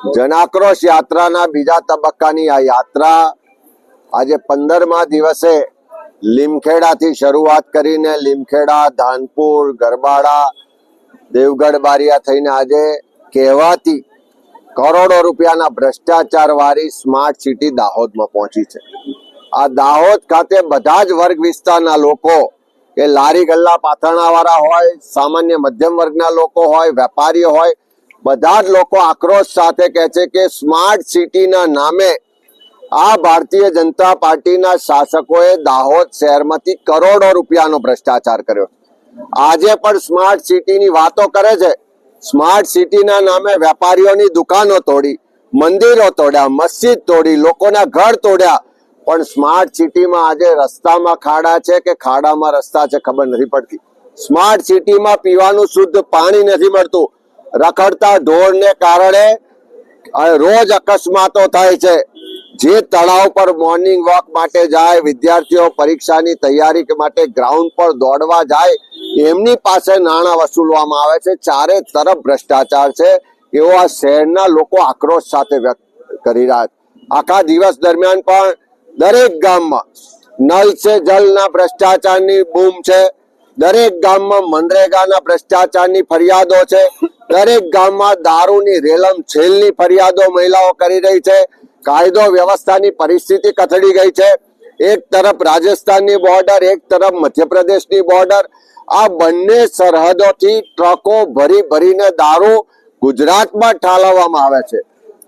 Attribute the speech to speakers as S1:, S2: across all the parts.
S1: જનાક્રોશ યાત્રાના બીજા તબક્કાની આ યાત્રા આજે 15મા દિવસે લીમખેડાથી શરૂઆત કરીને લીમખેડા, ધાનપુર, ગરબાડા, દેવગઢ બારિયા થઈને આજે કહેવાતી કરોડો રૂપિયાના ભ્રષ્ટાચાર વાળી સ્માર્ટ સિટી દાહોદમાં પહોંચી છે। આ દાહોદ ખાતે બધા જ વર્ગ વિસ્તારના લોકો, કે લારી ગલ્લા પાથરણા વાળા હોય, સામાન્ય મધ્યમ વર્ગના લોકો હોય, વેપારીઓ હોય, બધા જ લોકો આક્રોશ સાથે કહે છે કે સ્માર્ટ સિટીના નામે આ ભારતીય જનતા પાર્ટીના શાસકોએ દાહોદ શહેરમાંથી કરોડો રૂપિયાનો ભ્રષ્ટાચાર કર્યો। આજે પણ સ્માર્ટ સિટીની વાતો કરે છે। સ્માર્ટ સિટીના નામે વેપારીઓની દુકાનો તોડી, મંદિરો તોડ્યા, મસ્જિદ તોડી, લોકોના ઘર તોડ્યા, પણ સ્માર્ટ સિટીમાં આજે રસ્તામાં ખાડા છે કે ખાડામાં રસ્તા છે ખબર નથી પડતી। સ્માર્ટ સિટીમાં પીવાનું શુદ્ધ પાણી નથી મળતું। રખડતા ઢોરને કારણે રોજ અકસ્માતો થાય છે। જે તળાવ પર મોર્નિંગ વોક માટે જાય, વિદ્યાર્થીઓ પરીક્ષાની તૈયારી માટે ગ્રાઉન્ડ પર દોડવા જાય, એમની પાસે નાણાં વસૂલવામાં આવે છે। ચારે તરફ ભ્રષ્ટાચાર છે એવો આ શહેરના લોકો આક્રોશ સાથે વ્યક્ત કરી રહ્યા છે। આખા દિવસ દરમિયાન પણ દરેક ગામમાં નલ સે જલના ભ્રષ્ટાચારની બૂમ છે। દરેક ગામમાં મનરેગાના ભ્રષ્ટાચારની ફરિયાદો છે। દરેક ગામમાં દારૂની રેલમ છેલની ફરિયાદો મહિલાઓ કરી રહી છે। કાયદો વ્યવસ્થાની પરિસ્થિતિ કથળી ગઈ છે। એક તરફ રાજસ્થાનની બોર્ડર, એક તરફ મધ્યપ્રદેશની બોર્ડર, આ બંને સરહદોથી ટ્રકો ભરી ભરીને દારૂ ગુજરાતમાં ઠાલવવામાં આવે છે।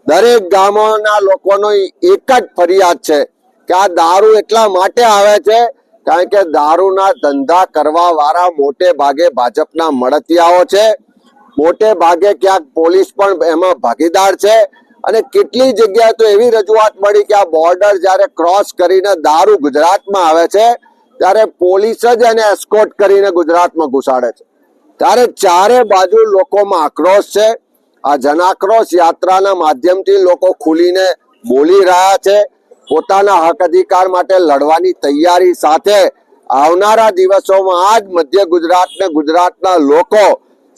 S1: દરેક ગામોના લોકોનો એક જ ફરિયાદ છે કે આ દારૂ એટલા માટે આવે છે કારણ કે દારૂના ધંધા કરવા વાળા મોટે ભાગે ભાજપના મળતિયાઓ છે। મોટે ભાગે ક્યાંક પોલીસ પણ એમાં ભાગીદાર છે। અને કેટલી જગ્યાએ તો એવી રજૂઆત મળી કે આ બોર્ડર જ્યારે ક્રોસ કરીને દારૂ ગુજરાતમાં આવે છે ત્યારે પોલીસ જ એને એસ્કોર્ટ કરીને ગુજરાતમાં ઘુસાડે છે। ત્યારે ચારે બાજુ લોકોમાં આક્રોશ છે। આ જનાક્રોશ યાત્રાના માધ્યમથી લોકો ખુલીને બોલી રહ્યા છે। પોતાના હક અધિકાર માટે લડવાની તૈયારી સાથે આવનારા દિવસોમાં આ જ મધ્ય ગુજરાત ને ગુજરાતના લોકો,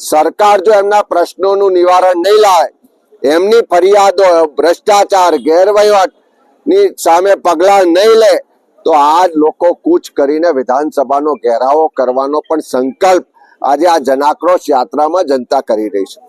S1: સરકાર જો એમના પ્રશ્નોનું નિવારણ નહીં લાવે, એમની ફરિયાદો, ભ્રષ્ટાચાર, ગેરવહીવટની સામે પગલાં નહીં લે તો આ જ લોકો કૂચ કરીને વિધાનસભાનો ઘેરાવો કરવાનો પણ સંકલ્પ આજે આ જનાક્રોશ યાત્રામાં જનતા કરી રહી છે।